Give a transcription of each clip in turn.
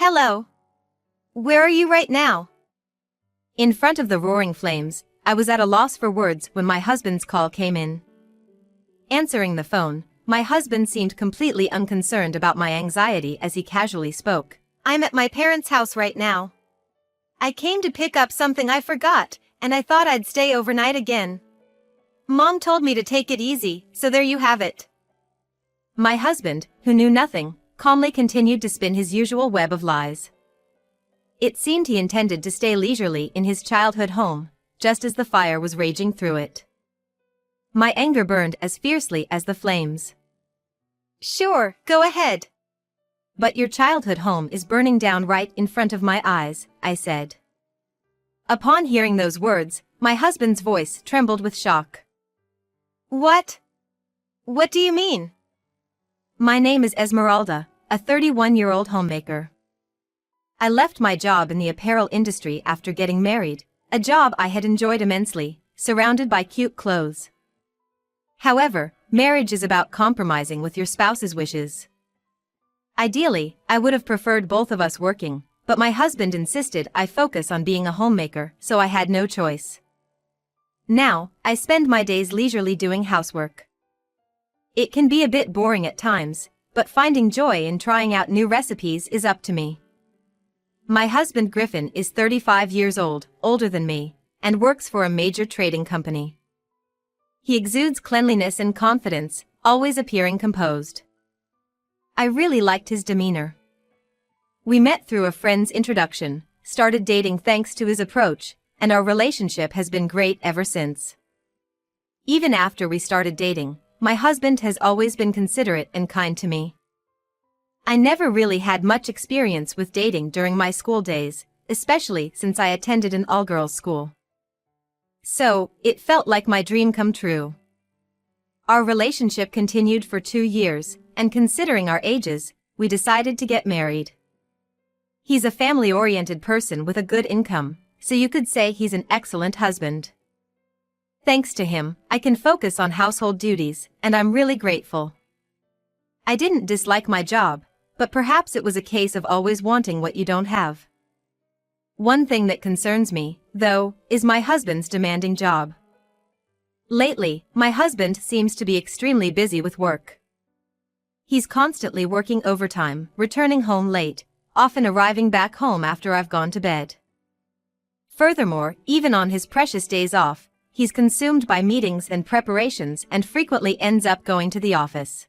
Hello. Where are you right now? In front of the roaring flames, I was at a loss for words when my husband's call came in. Answering the phone, my husband seemed completely unconcerned about my anxiety as he casually spoke. I'm at my parents' house right now. I came to pick up something I forgot, and I thought I'd stay overnight again. Mom told me to take it easy, so there you have it. My husband, who knew nothing, calmly continued to spin his usual web of lies. It seemed he intended to stay leisurely in his childhood home, just as the fire was raging through it. My anger burned as fiercely as the flames. Sure, go ahead. But your childhood home is burning down right in front of my eyes, I said. Upon hearing those words, my husband's voice trembled with shock. What? What do you mean? My name is Esmeralda, a 31-year-old homemaker. I left my job in the apparel industry after getting married, a job I had enjoyed immensely, surrounded by cute clothes. However, marriage is about compromising with your spouse's wishes. Ideally, I would have preferred both of us working, but my husband insisted I focus on being a homemaker, so I had no choice. Now, I spend my days leisurely doing housework. It can be a bit boring at times, but finding joy in trying out new recipes is up to me. My husband Griffin is 35 years old, older than me, and works for a major trading company. He exudes cleanliness and confidence, always appearing composed. I really liked his demeanor. We met through a friend's introduction, started dating thanks to his approach, and our relationship has been great ever since. Even after we started dating, my husband has always been considerate and kind to me. I never really had much experience with dating during my school days, especially since I attended an all-girls school. So, it felt like my dream come true. Our relationship continued for 2 years, and considering our ages, we decided to get married. He's a family-oriented person with a good income, so you could say he's an excellent husband. Thanks to him, I can focus on household duties, and I'm really grateful. I didn't dislike my job, but perhaps it was a case of always wanting what you don't have. One thing that concerns me, though, is my husband's demanding job. Lately, my husband seems to be extremely busy with work. He's constantly working overtime, returning home late, often arriving back home after I've gone to bed. Furthermore, even on his precious days off, he's consumed by meetings and preparations and frequently ends up going to the office.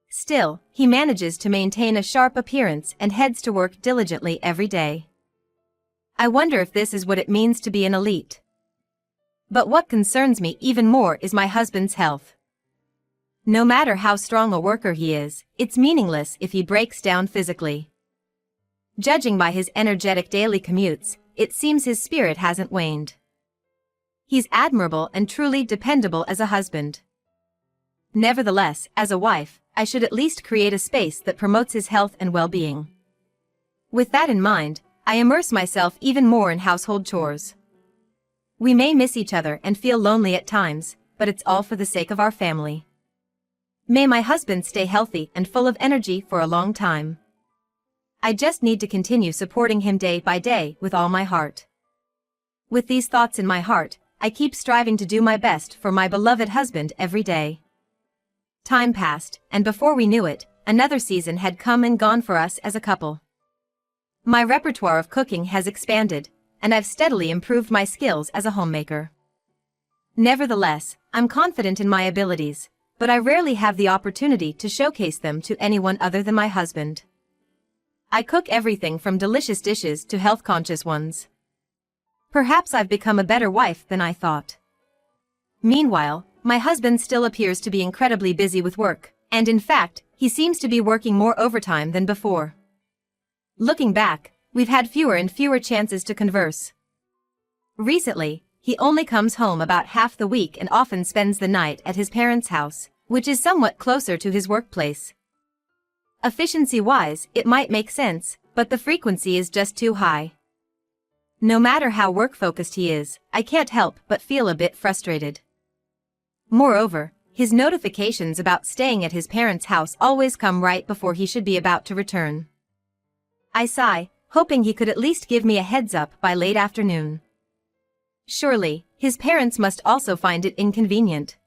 Still, he manages to maintain a sharp appearance and heads to work diligently every day. I wonder if this is what it means to be an elite. But what concerns me even more is my husband's health. No matter how strong a worker he is, it's meaningless if he breaks down physically. Judging by his energetic daily commutes, it seems his spirit hasn't waned. He's admirable and truly dependable as a husband. Nevertheless, as a wife, I should at least create a space that promotes his health and well-being. With that in mind, I immerse myself even more in household chores. We may miss each other and feel lonely at times, but it's all for the sake of our family. May my husband stay healthy and full of energy for a long time. I just need to continue supporting him day by day with all my heart. With these thoughts in my heart, I keep striving to do my best for my beloved husband every day. Time passed, and before we knew it, another season had come and gone for us as a couple. My repertoire of cooking has expanded, and I've steadily improved my skills as a homemaker. Nevertheless, I'm confident in my abilities, but I rarely have the opportunity to showcase them to anyone other than my husband. I cook everything from delicious dishes to health-conscious ones. Perhaps I've become a better wife than I thought. Meanwhile, my husband still appears to be incredibly busy with work, and in fact, he seems to be working more overtime than before. Looking back, we've had fewer and fewer chances to converse. Recently, he only comes home about half the week and often spends the night at his parents' house, which is somewhat closer to his workplace. Efficiency-wise, it might make sense, but the frequency is just too high. No matter how work-focused he is, I can't help but feel a bit frustrated. Moreover, his notifications about staying at his parents' house always come right before he should be about to return. I sigh, hoping he could at least give me a heads up by late afternoon. Surely, his parents must also find it inconvenient.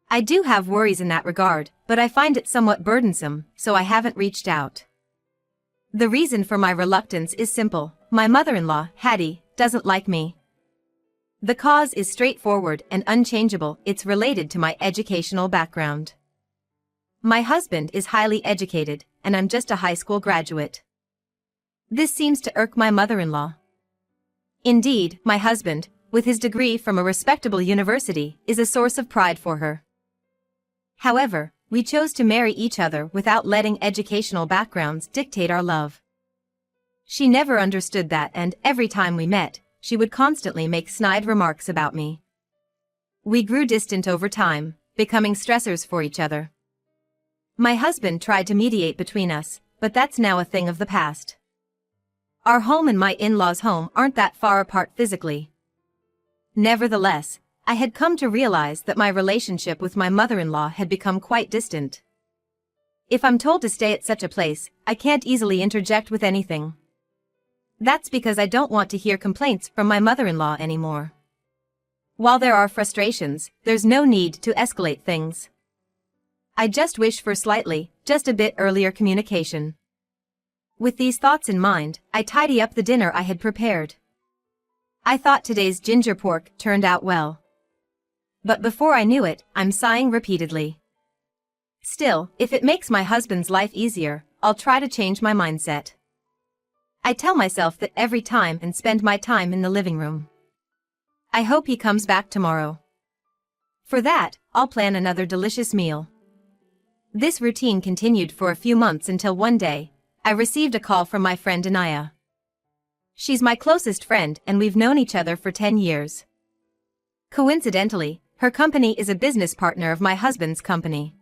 I do have worries in that regard, but I find it somewhat burdensome, so I haven't reached out. The reason for my reluctance is simple. My mother-in-law, Hattie, doesn't like me. The cause is straightforward and unchangeable. It's related to my educational background. My husband is highly educated, and I'm just a high school graduate. This seems to irk my mother-in-law. Indeed, my husband, with his degree from a respectable university, is a source of pride for her. However, we chose to marry each other without letting educational backgrounds dictate our love. She never understood that, and every time we met, she would constantly make snide remarks about me. We grew distant over time, becoming stressors for each other. My husband tried to mediate between us, but that's now a thing of the past. Our home and my in-laws' home aren't that far apart physically. Nevertheless, I had come to realize that my relationship with my mother-in-law had become quite distant. If I'm told to stay at such a place, I can't easily interject with anything. That's because I don't want to hear complaints from my mother-in-law anymore. While there are frustrations, there's no need to escalate things. I just wish for just a bit earlier communication. With these thoughts in mind, I tidy up the dinner I had prepared. I thought today's ginger pork turned out well. But before I knew it, I'm sighing repeatedly. Still, if it makes my husband's life easier, I'll try to change my mindset. I tell myself that every time and spend my time in the living room. I hope he comes back tomorrow. For that, I'll plan another delicious meal. This routine continued for a few months until one day, I received a call from my friend Anaya. She's my closest friend and we've known each other for 10 years. Coincidentally, her company is a business partner of my husband's company.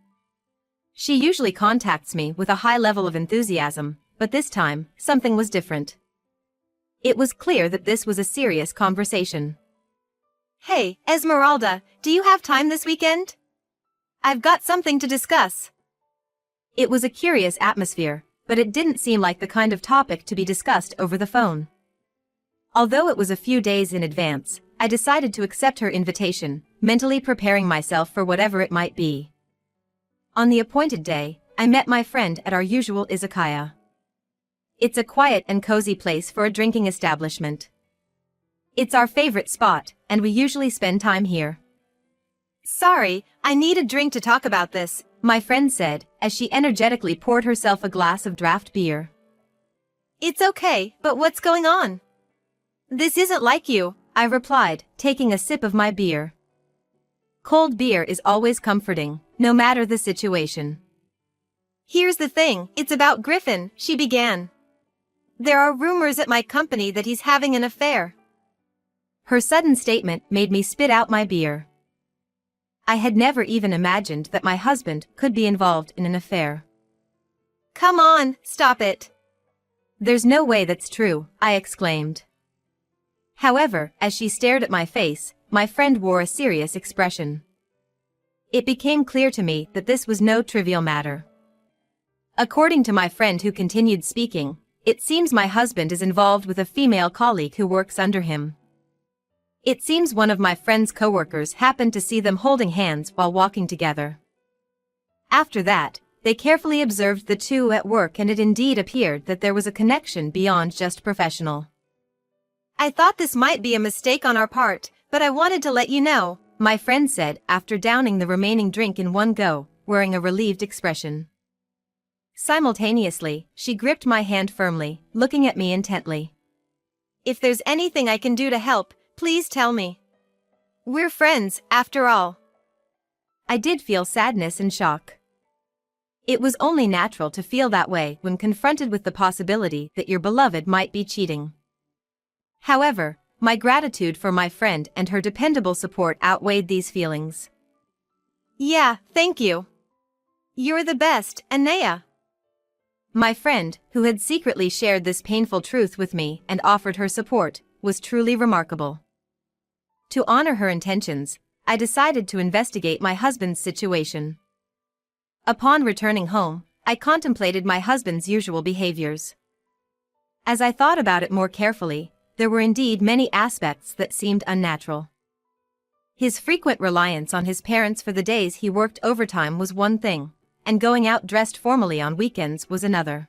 She usually contacts me with a high level of enthusiasm, but this time, something was different. It was clear that this was a serious conversation. "Hey, Esmeralda, do you have time this weekend? I've got something to discuss." It was a curious atmosphere, but it didn't seem like the kind of topic to be discussed over the phone. Although it was a few days in advance, I decided to accept her invitation, mentally preparing myself for whatever it might be. On the appointed day, I met my friend at our usual izakaya. It's a quiet and cozy place for a drinking establishment. It's our favorite spot, and we usually spend time here. "Sorry, I need a drink to talk about this," my friend said, as she energetically poured herself a glass of draft beer. "It's okay, but what's going on?" "This isn't like you," I replied, taking a sip of my beer. Cold beer is always comforting, no matter the situation. "Here's the thing, it's about Griffin," she began. "There are rumors at my company that he's having an affair." Her sudden statement made me spit out my beer. I had never even imagined that my husband could be involved in an affair. "Come on, stop it." "There's no way that's true," I exclaimed. However, as she stared at my face, my friend wore a serious expression. It became clear to me that this was no trivial matter. According to my friend who continued speaking, it seems my husband is involved with a female colleague who works under him. It seems one of my friend's coworkers happened to see them holding hands while walking together. After that, they carefully observed the two at work and it indeed appeared that there was a connection beyond just professional. "I thought this might be a mistake on our part, but I wanted to let you know," my friend said after downing the remaining drink in one go, wearing a relieved expression. Simultaneously, she gripped my hand firmly, looking at me intently. "If there's anything I can do to help, please tell me. We're friends, after all." I did feel sadness and shock. It was only natural to feel that way when confronted with the possibility that your beloved might be cheating. However, my gratitude for my friend and her dependable support outweighed these feelings. "Yeah, thank you. You're the best, Anaya." My friend, who had secretly shared this painful truth with me and offered her support, was truly remarkable. To honor her intentions, I decided to investigate my husband's situation. Upon returning home, I contemplated my husband's usual behaviors. As I thought about it more carefully, there were indeed many aspects that seemed unnatural. His frequent reliance on his parents for the days he worked overtime was one thing, and going out dressed formally on weekends was another.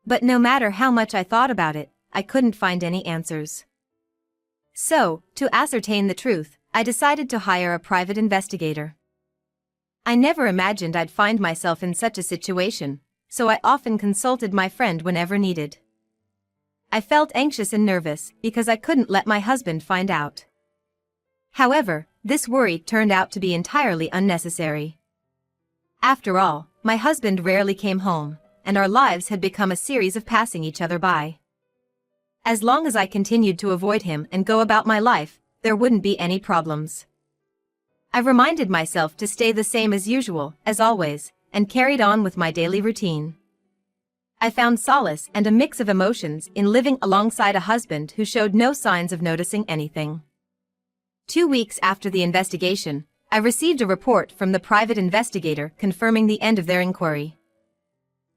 But no matter how much I thought about it, I couldn't find any answers. So, to ascertain the truth, I decided to hire a private investigator. I never imagined I'd find myself in such a situation, so I often consulted my friend whenever needed. I felt anxious and nervous because I couldn't let my husband find out. However, this worry turned out to be entirely unnecessary. After all, my husband rarely came home, and our lives had become a series of passing each other by. As long as I continued to avoid him and go about my life, there wouldn't be any problems. I reminded myself to stay the same as usual, as always, and carried on with my daily routine. I found solace and a mix of emotions in living alongside a husband who showed no signs of noticing anything. 2 weeks after the investigation, I received a report from the private investigator confirming the end of their inquiry.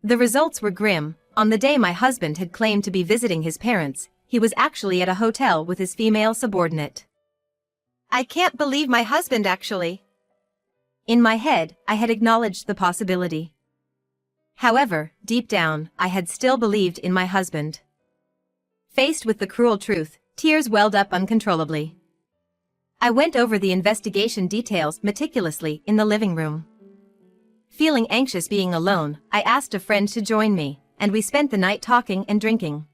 The results were grim. On the day my husband had claimed to be visiting his parents, he was actually at a hotel with his female subordinate. I can't believe my husband actually. In my head, I had acknowledged the possibility. However, deep down, I had still believed in my husband. Faced with the cruel truth, tears welled up uncontrollably. I went over the investigation details meticulously in the living room. Feeling anxious being alone, I asked a friend to join me, and we spent the night talking and drinking.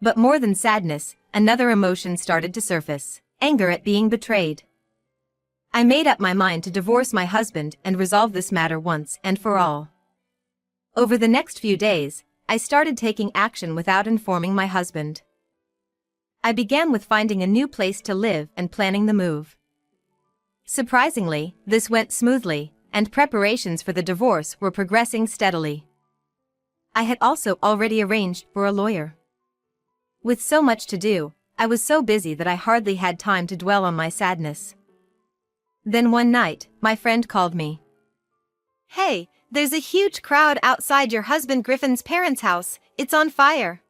But more than sadness, another emotion started to surface: anger at being betrayed. I made up my mind to divorce my husband and resolve this matter once and for all. Over the next few days, I started taking action without informing my husband. I began with finding a new place to live and planning the move. Surprisingly, this went smoothly, and preparations for the divorce were progressing steadily. I had also already arranged for a lawyer. With so much to do, I was so busy that I hardly had time to dwell on my sadness. Then one night, my friend called me. "Hey, there's a huge crowd outside your husband Griffin's parents' house. It's on fire."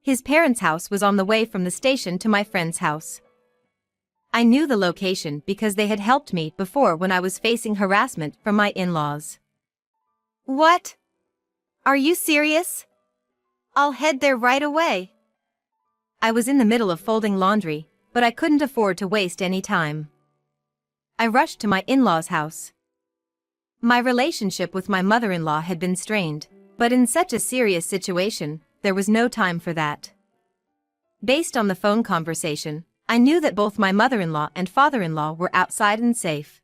His parents' house was on the way from the station to my friend's house. I knew the location because they had helped me before when I was facing harassment from my in-laws. "What? Are you serious? I'll head there right away." I was in the middle of folding laundry, but I couldn't afford to waste any time. I rushed to my in-laws' house. My relationship with my mother-in-law had been strained, but in such a serious situation, there was no time for that. Based on the phone conversation, I knew that both my mother-in-law and father-in-law were outside and safe.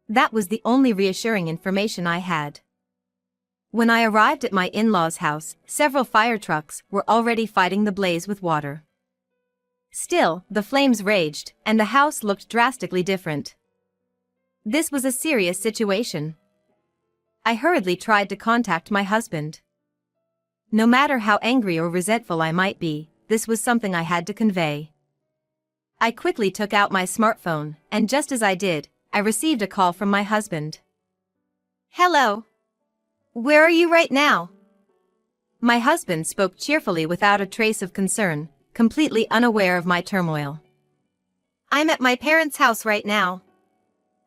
That was the only reassuring information I had. When I arrived at my in-laws' house, several fire trucks were already fighting the blaze with water. Still, the flames raged, and the house looked drastically different. This was a serious situation. I hurriedly tried to contact my husband. No matter how angry or resentful I might be, this was something I had to convey. I quickly took out my smartphone, and just as I did, I received a call from my husband. "Hello. Where are you right now?" My husband spoke cheerfully without a trace of concern, completely unaware of my turmoil. "I'm at my parents' house right now.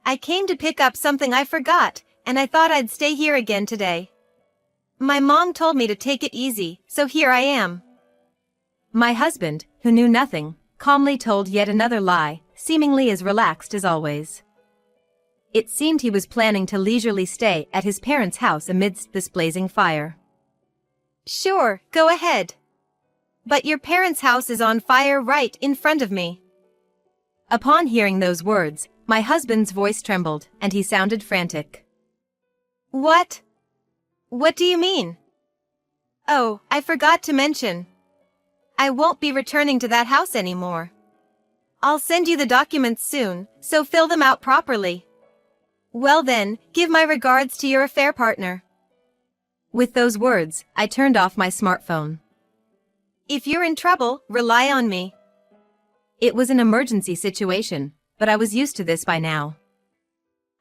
I came to pick up something I forgot, and I thought I'd stay here again today. My mom told me to take it easy, so here I am." My husband, who knew nothing, calmly told yet another lie, seemingly as relaxed as always. It seemed he was planning to leisurely stay at his parents' house amidst this blazing fire. "Sure, go ahead. But your parents' house is on fire right in front of me." Upon hearing those words, my husband's voice trembled, and he sounded frantic. "What? What do you mean? Oh, I forgot to mention. I won't be returning to that house anymore. I'll send you the documents soon, so fill them out properly. Well then, give my regards to your affair partner." With those words, I turned off my smartphone. "If you're in trouble, rely on me." It was an emergency situation, but I was used to this by now.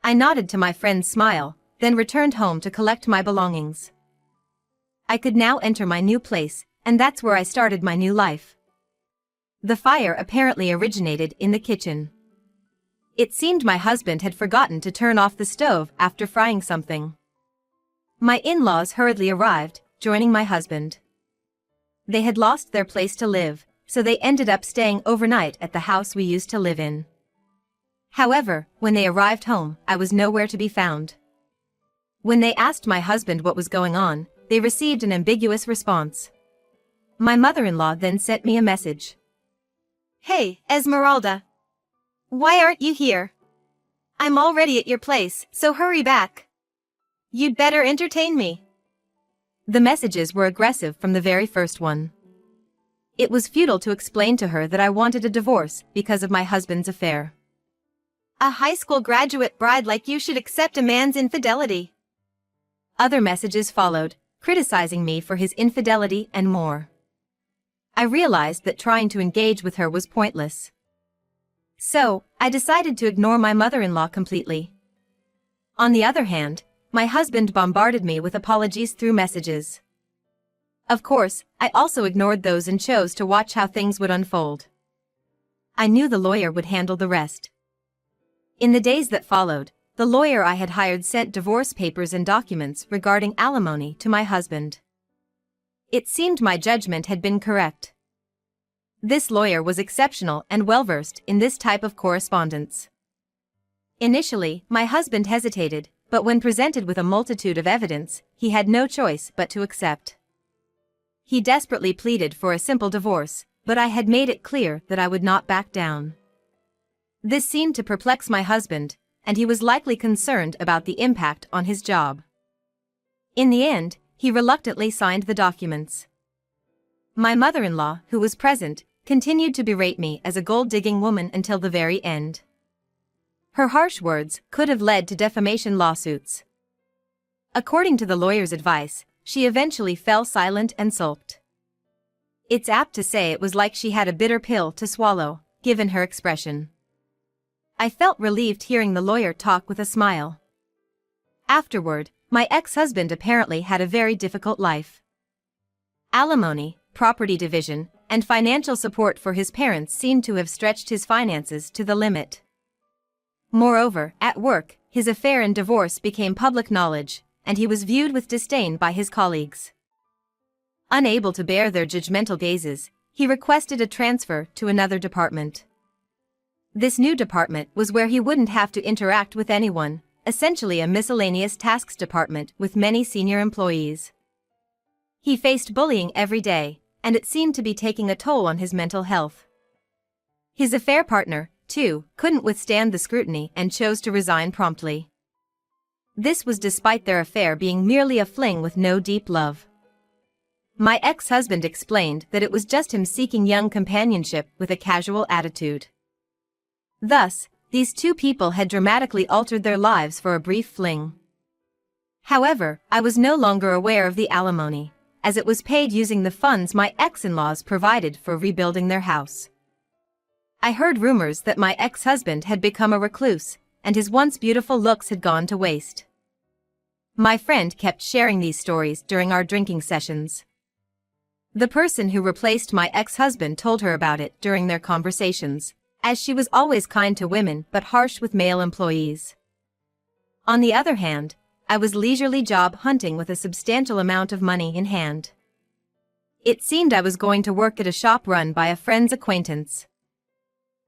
I nodded to my friend's smile, then returned home to collect my belongings. I could now enter my new place, and that's where I started my new life. The fire apparently originated in the kitchen. It seemed my husband had forgotten to turn off the stove after frying something. My in-laws hurriedly arrived, joining my husband. They had lost their place to live, so they ended up staying overnight at the house we used to live in. However, when they arrived home, I was nowhere to be found. When they asked my husband what was going on, they received an ambiguous response. My mother-in-law then sent me a message. "Hey, Esmeralda. Why aren't you here? I'm already at your place, so hurry back. You'd better entertain me." The messages were aggressive from the very first one. It was futile to explain to her that I wanted a divorce because of my husband's affair. "A high school graduate bride like you should accept a man's infidelity." Other messages followed, criticizing me for his infidelity and more. I realized that trying to engage with her was pointless. So, I decided to ignore my mother-in-law completely. On the other hand, my husband bombarded me with apologies through messages. Of course, I also ignored those and chose to watch how things would unfold. I knew the lawyer would handle the rest. In the days that followed, the lawyer I had hired sent divorce papers and documents regarding alimony to my husband. It seemed my judgment had been correct. This lawyer was exceptional and well-versed in this type of correspondence. Initially, my husband hesitated, but when presented with a multitude of evidence, he had no choice but to accept. He desperately pleaded for a simple divorce, but I had made it clear that I would not back down. This seemed to perplex my husband, and he was likely concerned about the impact on his job. In the end, he reluctantly signed the documents. My mother-in-law, who was present, continued to berate me as a gold-digging woman until the very end. Her harsh words could have led to defamation lawsuits. According to the lawyer's advice, she eventually fell silent and sulked. It's apt to say it was like she had a bitter pill to swallow, given her expression. I felt relieved hearing the lawyer talk with a smile. Afterward, my ex-husband apparently had a very difficult life. Alimony, property division, and financial support for his parents seemed to have stretched his finances to the limit. Moreover, at work, his affair and divorce became public knowledge, and he was viewed with disdain by his colleagues. Unable to bear their judgmental gazes, he requested a transfer to another department. This new department was where he wouldn't have to interact with anyone, essentially a miscellaneous tasks department with many senior employees. He faced bullying every day, and it seemed to be taking a toll on his mental health. His affair partner, too, couldn't withstand the scrutiny and chose to resign promptly. This was despite their affair being merely a fling with no deep love. My ex-husband explained that it was just him seeking young companionship with a casual attitude. Thus, these two people had dramatically altered their lives for a brief fling. However, I was no longer aware of the alimony, as it was paid using the funds my ex-in-laws provided for rebuilding their house. I heard rumors that my ex-husband had become a recluse, and his once beautiful looks had gone to waste. My friend kept sharing these stories during our drinking sessions. The person who replaced my ex-husband told her about it during their conversations, as she was always kind to women but harsh with male employees. On the other hand, I was leisurely job hunting with a substantial amount of money in hand. It seemed I was going to work at a shop run by a friend's acquaintance.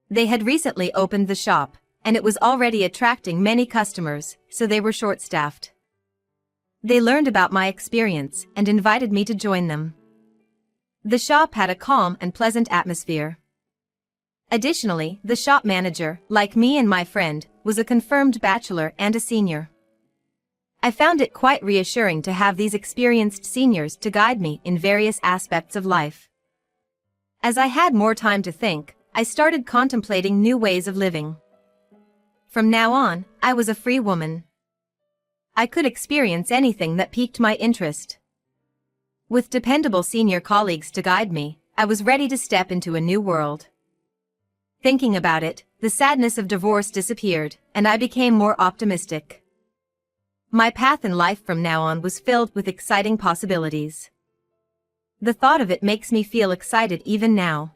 They had recently opened the shop, and it was already attracting many customers, so they were short-staffed. They learned about my experience and invited me to join them. The shop had a calm and pleasant atmosphere. Additionally, the shop manager, like me and my friend, was a confirmed bachelor and a senior. I found it quite reassuring to have these experienced seniors to guide me in various aspects of life. As I had more time to think, I started contemplating new ways of living. From now on, I was a free woman. I could experience anything that piqued my interest. With dependable senior colleagues to guide me, I was ready to step into a new world. Thinking about it, the sadness of divorce disappeared, and I became more optimistic. My path in life from now on was filled with exciting possibilities. The thought of it makes me feel excited even now.